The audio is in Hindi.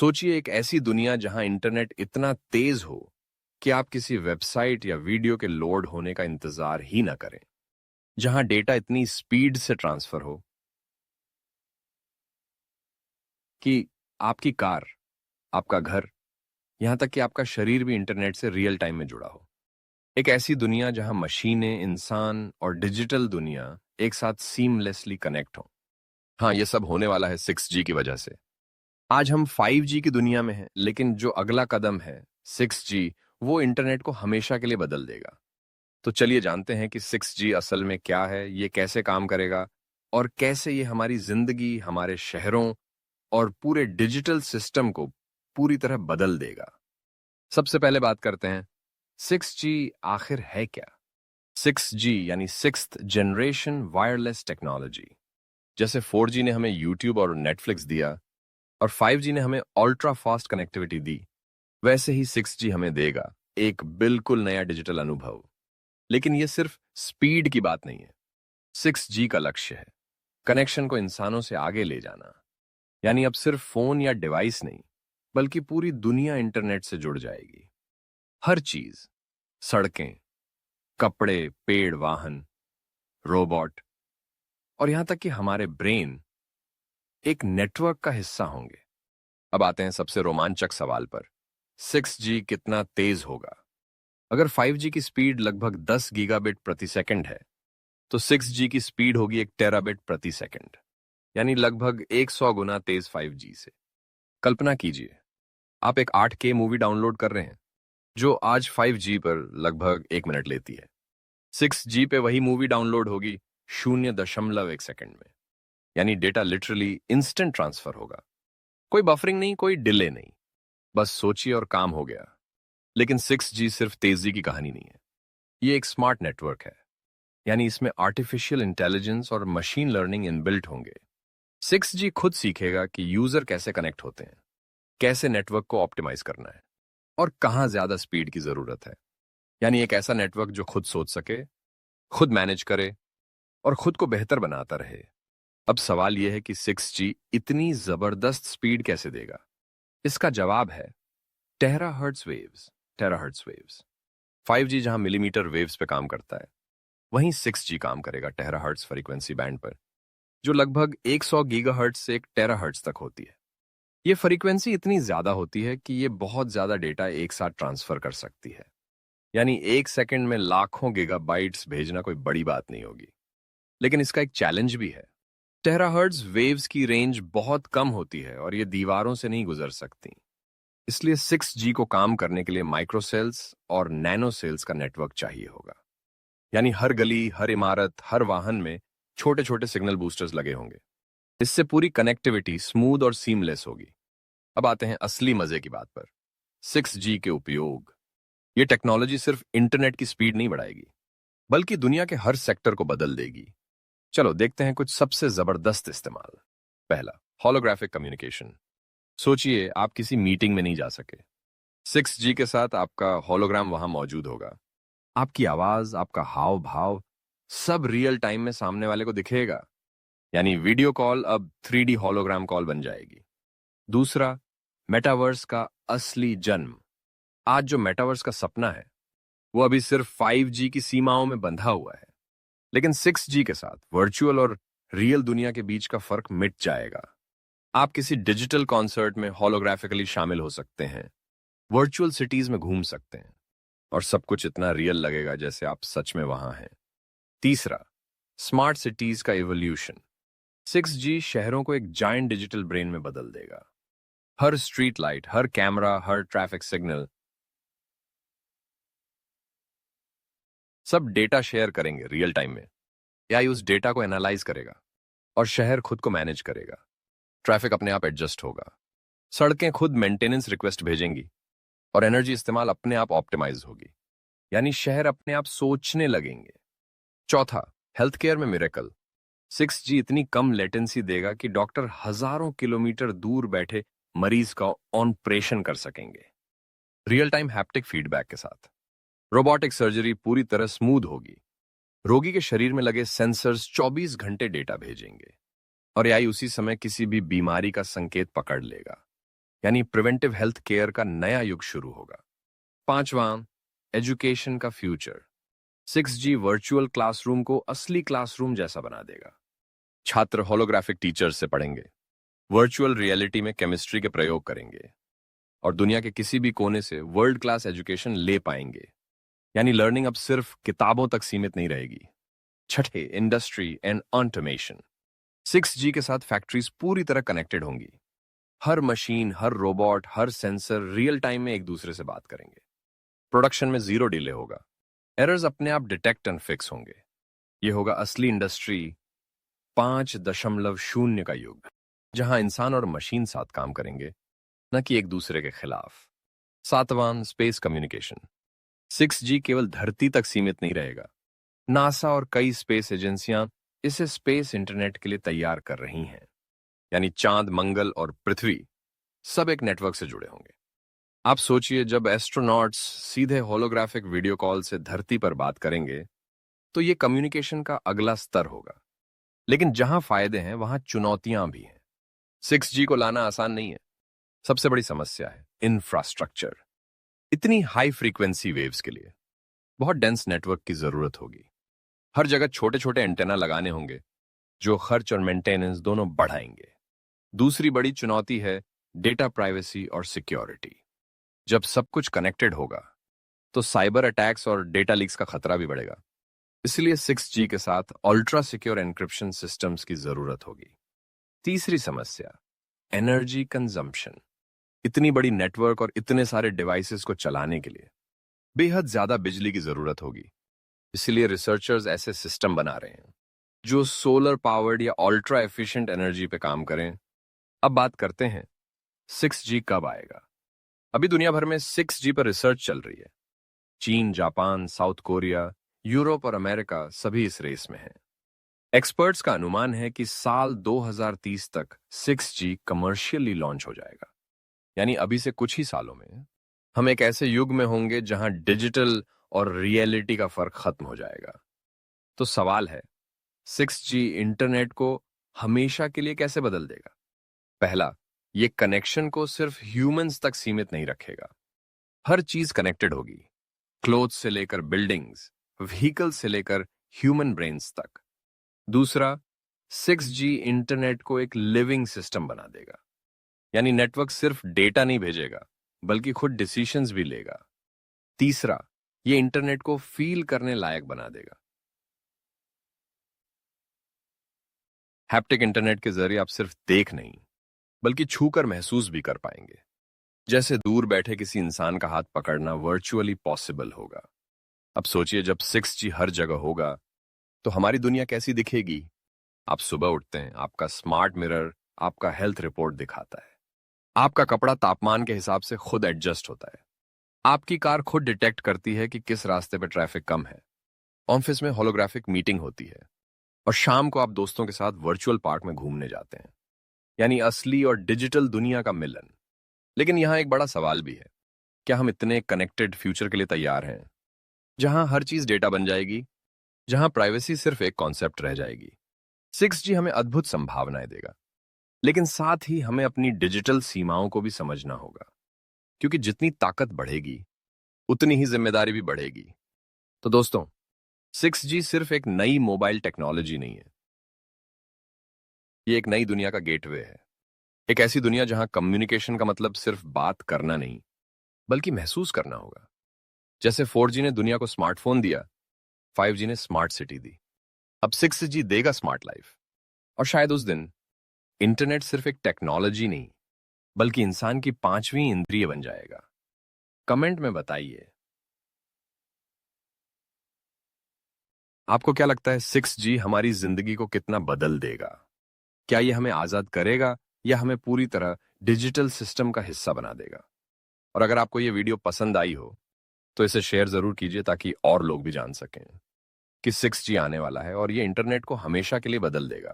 सोचिए एक ऐसी दुनिया जहां इंटरनेट इतना तेज हो कि आप किसी वेबसाइट या वीडियो के लोड होने का इंतजार ही ना करें, जहां डेटा इतनी स्पीड से ट्रांसफर हो कि आपकी कार, आपका घर, यहां तक कि आपका शरीर भी इंटरनेट से रियल टाइम में जुड़ा हो। एक ऐसी दुनिया जहां मशीनें, इंसान और डिजिटल दुनिया एक साथ सीमलेसली कनेक्ट हो। हाँ, ये सब होने वाला है 6G की वजह से। आज हम 5G की दुनिया में हैं, लेकिन जो अगला कदम है 6G, वो इंटरनेट को हमेशा के लिए बदल देगा। तो चलिए जानते हैं कि 6G असल में क्या है, ये कैसे काम करेगा और कैसे ये हमारी जिंदगी, हमारे शहरों और पूरे डिजिटल सिस्टम को पूरी तरह बदल देगा। सबसे पहले बात करते हैं 6G आखिर है क्या? 6G यानी सिक्स्थ जनरेशन वायरलेस टेक्नोलॉजी। जैसे 4G ने हमें यूट्यूब और नेटफ्लिक्स दिया और 5G ने हमें अल्ट्रा फास्ट कनेक्टिविटी दी, वैसे ही 6G हमें देगा एक बिल्कुल नया डिजिटल अनुभव। लेकिन ये सिर्फ स्पीड की बात नहीं है। 6G का लक्ष्य है कनेक्शन को इंसानों से आगे ले जाना। यानी अब सिर्फ फोन या डिवाइस नहीं, बल्कि पूरी दुनिया इंटरनेट से जुड़ जाएगी। हर चीज, सड़कें, कपड़े, पेड़, वाहन, रोबोट और यहां तक कि हमारे ब्रेन एक नेटवर्क का हिस्सा होंगे। अब आते हैं सबसे रोमांचक सवाल पर, 6G कितना तेज होगा? अगर 5G की स्पीड लगभग 10 गीगाबिट प्रति सेकंड है, तो 6G की स्पीड होगी 1 टेराबिट प्रति सेकंड, यानी लगभग 100 गुना तेज 5G से। कल्पना कीजिए, आप एक 8K मूवी डाउनलोड कर रहे हैं, जो आज 5G पर लगभग 1 मिनट लेती है। 6G पे वही मूवी डाउनलोड होगी 0.1 सेकंड में, यानी डेटा लिटरली इंस्टेंट ट्रांसफर होगा। कोई बफरिंग नहीं, कोई डिले नहीं, बस सोचिए और काम हो गया। लेकिन 6G सिर्फ तेजी की कहानी नहीं है, ये एक स्मार्ट नेटवर्क है, यानी इसमें आर्टिफिशियल इंटेलिजेंस और मशीन लर्निंग इनबिल्ट होंगे। 6G खुद सीखेगा कि यूजर कैसे कनेक्ट होते हैं, कैसे नेटवर्क को ऑप्टिमाइज करना है और कहाँ ज्यादा स्पीड की जरूरत है। यानी एक ऐसा नेटवर्क जो खुद सोच सके, खुद मैनेज करे और खुद को बेहतर बनाता रहे। अब सवाल यह है कि 6G इतनी जबरदस्त स्पीड कैसे देगा? इसका जवाब है terahertz waves. Terahertz waves. 5G जहां मिलीमीटर वेव्स पे काम करता है, वहीं 6G काम करेगा टेराहर्ट्ज फ्रीक्वेंसी बैंड पर, जो लगभग 100 गीगाहर्ट्ज से 1 टेराहर्ट्ज तक होती है। ये फ्रीक्वेंसी इतनी ज्यादा होती है कि ये बहुत ज्यादा डेटा एक साथ ट्रांसफर कर सकती है। यानी 1 सेकंड में लाखों गीगाबाइट्स भेजना कोई बड़ी बात नहीं होगी। लेकिन इसका एक चैलेंज भी है। टेराहर्ट्ज वेव्स की रेंज बहुत कम होती है और ये दीवारों से नहीं गुजर सकती। इसलिए 6G को काम करने के लिए माइक्रोसेल्स और नैनोसेल्स का नेटवर्क चाहिए होगा। यानी हर गली, हर इमारत, हर वाहन में छोटे छोटे सिग्नल बूस्टर्स लगे होंगे। इससे पूरी कनेक्टिविटी स्मूथ और सीमलेस होगी। अब आते हैं असली मजे की बात पर, 6G के उपयोग। ये टेक्नोलॉजी सिर्फ इंटरनेट की स्पीड नहीं बढ़ाएगी, बल्कि दुनिया के हर सेक्टर को बदल देगी। चलो देखते हैं कुछ सबसे जबरदस्त इस्तेमाल। पहला, होलोग्राफिक कम्युनिकेशन। सोचिए आप किसी मीटिंग में नहीं जा सके, 6G के साथ आपका होलोग्राम वहां मौजूद होगा। आपकी आवाज, आपका हाव भाव, सब रियल टाइम में सामने वाले को दिखेगा। यानी वीडियो कॉल अब 3D होलोग्राम कॉल बन जाएगी। दूसरा, मेटावर्स का असली जन्म। आज जो मेटावर्स का सपना है, वो अभी सिर्फ 5G की सीमाओं में बंधा हुआ है। लेकिन 6G के साथ वर्चुअल और रियल दुनिया के बीच का फर्क मिट जाएगा। आप किसी डिजिटल कॉन्सर्ट में होलोग्राफिकली शामिल हो सकते हैं, वर्चुअल सिटीज में घूम सकते हैं और सब कुछ इतना रियल लगेगा जैसे आप सच में वहां हैं। तीसरा, स्मार्ट सिटीज का इवोल्यूशन। 6G शहरों को एक जायंट डिजिटल ब्रेन में बदल देगा। हर स्ट्रीट लाइट, हर कैमरा, हर ट्रैफिक सिग्नल, सब डेटा शेयर करेंगे रियल टाइम में। एआई उस डेटा को एनालाइज करेगा और शहर खुद को मैनेज करेगा। ट्रैफिक अपने आप एडजस्ट होगा, सड़कें खुद मेंटेनेंस रिक्वेस्ट भेजेंगी और एनर्जी इस्तेमाल अपने आप ऑप्टिमाइज होगी। यानी शहर अपने आप सोचने लगेंगे। चौथा, हेल्थ केयर में मिरेकल। 6G इतनी कम लेटेंसी देगा कि डॉक्टर हजारों किलोमीटर दूर बैठे मरीज का ऑपरेशन कर सकेंगे, रियल टाइम हैप्टिक फीडबैक के साथ। रोबोटिक सर्जरी पूरी तरह स्मूथ होगी। रोगी के शरीर में लगे सेंसर्स 24 घंटे डेटा भेजेंगे और एआई उसी समय किसी भी बीमारी का संकेत पकड़ लेगा। यानी प्रिवेंटिव हेल्थ केयर का नया युग शुरू होगा। पांचवां, एजुकेशन का फ्यूचर। 6G वर्चुअल क्लासरूम को असली क्लासरूम जैसा बना देगा। छात्र होलोग्राफिक टीचर्स से पढ़ेंगे, वर्चुअल रियलिटी में केमिस्ट्री के प्रयोग करेंगे और दुनिया के किसी भी कोने से वर्ल्ड क्लास एजुकेशन ले पाएंगे। यानी लर्निंग अब सिर्फ किताबों तक सीमित नहीं रहेगी। छठे, इंडस्ट्री एंड ऑटोमेशन। 6G के साथ फैक्ट्रीज पूरी तरह कनेक्टेड होंगी। हर मशीन, हर रोबोट, हर सेंसर रियल टाइम में एक दूसरे से बात करेंगे। प्रोडक्शन में जीरो डिले होगा, एरर्स अपने आप डिटेक्ट एंड फिक्स होंगे। यह होगा असली इंडस्ट्री 5.0 का युग, जहां इंसान और मशीन साथ काम करेंगे, न कि एक दूसरे के खिलाफ। सातवां, स्पेस कम्युनिकेशन। 6G केवल धरती तक सीमित नहीं रहेगा। नासा और कई स्पेस एजेंसियां इसे स्पेस इंटरनेट के लिए तैयार कर रही हैं। यानी चांद, मंगल और पृथ्वी सब एक नेटवर्क से जुड़े होंगे। आप सोचिए, जब एस्ट्रोनॉट्स सीधे होलोग्राफिक वीडियो कॉल से धरती पर बात करेंगे तो ये कम्युनिकेशन का अगला स्तर होगा। लेकिन जहां फायदे हैं वहां चुनौतियां भी हैं। 6G को लाना आसान नहीं है। सबसे बड़ी समस्या है इंफ्रास्ट्रक्चर। इतनी हाई फ्रीक्वेंसी वेव्स के लिए बहुत डेंस नेटवर्क की जरूरत होगी। हर जगह छोटे छोटे एंटेना लगाने होंगे जो खर्च और मेंटेनेंस दोनों बढ़ाएंगे। दूसरी बड़ी चुनौती है डेटा प्राइवेसी और सिक्योरिटी। जब सब कुछ कनेक्टेड होगा तो साइबर अटैक्स और डेटा लीक्स का खतरा भी बढ़ेगा। इसलिए 6G के साथ अल्ट्रा सिक्योर एन्क्रिप्शन सिस्टम्स की जरूरत होगी। तीसरी समस्या, एनर्जी कंजम्पशन। इतनी बड़ी नेटवर्क और इतने सारे डिवाइसेस को चलाने के लिए बेहद ज्यादा बिजली की जरूरत होगी। इसलिए रिसर्चर्स ऐसे सिस्टम बना रहे हैं जो सोलर पावर्ड या अल्ट्रा एफिशिएंट एनर्जी पे काम करें। अब बात करते हैं 6G कब आएगा। अभी दुनिया भर में 6G पर रिसर्च चल रही है। चीन, जापान, साउथ कोरिया, यूरोप और अमेरिका सभी इस रेस में हैं। एक्सपर्ट्स का अनुमान है कि साल 2030 तक 6G कमर्शियली लॉन्च हो जाएगा। यानी अभी से कुछ ही सालों में हम एक ऐसे युग में होंगे जहां डिजिटल और रियलिटी का फर्क खत्म हो जाएगा। तो सवाल है, 6G इंटरनेट को हमेशा के लिए कैसे बदल देगा? पहला, ये कनेक्शन को सिर्फ ह्यूमंस तक सीमित नहीं रखेगा। हर चीज कनेक्टेड होगी, क्लोथ्स से लेकर बिल्डिंग्स, व्हीकल से लेकर ह्यूमन ब्रेन्स तक। दूसरा, 6G इंटरनेट को एक लिविंग सिस्टम बना देगा। यानी नेटवर्क सिर्फ डेटा नहीं भेजेगा बल्कि खुद डिसीजंस भी लेगा। तीसरा, ये इंटरनेट को फील करने लायक बना देगा। हैप्टिक इंटरनेट के जरिए आप सिर्फ देख नहीं बल्कि छूकर महसूस भी कर पाएंगे। जैसे दूर बैठे किसी इंसान का हाथ पकड़ना वर्चुअली पॉसिबल होगा। अब सोचिए, जब 6G हर जगह होगा तो हमारी दुनिया कैसी दिखेगी? आप सुबह उठते हैं, आपका स्मार्ट मिरर आपका हेल्थ रिपोर्ट दिखाता है। आपका कपड़ा तापमान के हिसाब से खुद एडजस्ट होता है। आपकी कार खुद डिटेक्ट करती है कि किस रास्ते पर ट्रैफिक कम है। ऑफिस में होलोग्राफिक मीटिंग होती है और शाम को आप दोस्तों के साथ वर्चुअल पार्क में घूमने जाते हैं। यानी असली और डिजिटल दुनिया का मिलन। लेकिन यहां एक बड़ा सवाल भी है, क्या हम इतने कनेक्टेड फ्यूचर के लिए तैयार हैं जहां हर चीज डेटा बन जाएगी, जहां प्राइवेसी सिर्फ एक कॉन्सेप्ट रह जाएगी? 6G हमें अद्भुत संभावनाएं देगा, लेकिन साथ ही हमें अपनी डिजिटल सीमाओं को भी समझना होगा, क्योंकि जितनी ताकत बढ़ेगी उतनी ही जिम्मेदारी भी बढ़ेगी। तो दोस्तों, 6G सिर्फ एक नई मोबाइल टेक्नोलॉजी नहीं है, ये एक नई दुनिया का गेटवे है। एक ऐसी दुनिया जहां कम्युनिकेशन का मतलब सिर्फ बात करना नहीं बल्कि महसूस करना होगा। जैसे 4G ने दुनिया को स्मार्टफोन दिया, 5G ने स्मार्ट सिटी दी, अब 6G देगा स्मार्ट लाइफ। और शायद उस दिन इंटरनेट सिर्फ एक टेक्नोलॉजी नहीं बल्कि इंसान की 5वीं इंद्रिय बन जाएगा। कमेंट में बताइए, आपको क्या लगता है 6G हमारी जिंदगी को कितना बदल देगा? क्या ये हमें आजाद करेगा या हमें पूरी तरह डिजिटल सिस्टम का हिस्सा बना देगा? और अगर आपको ये वीडियो पसंद आई हो तो इसे शेयर जरूर कीजिए ताकि और लोग भी जान सकें कि 6G आने वाला है और ये इंटरनेट को हमेशा के लिए बदल देगा।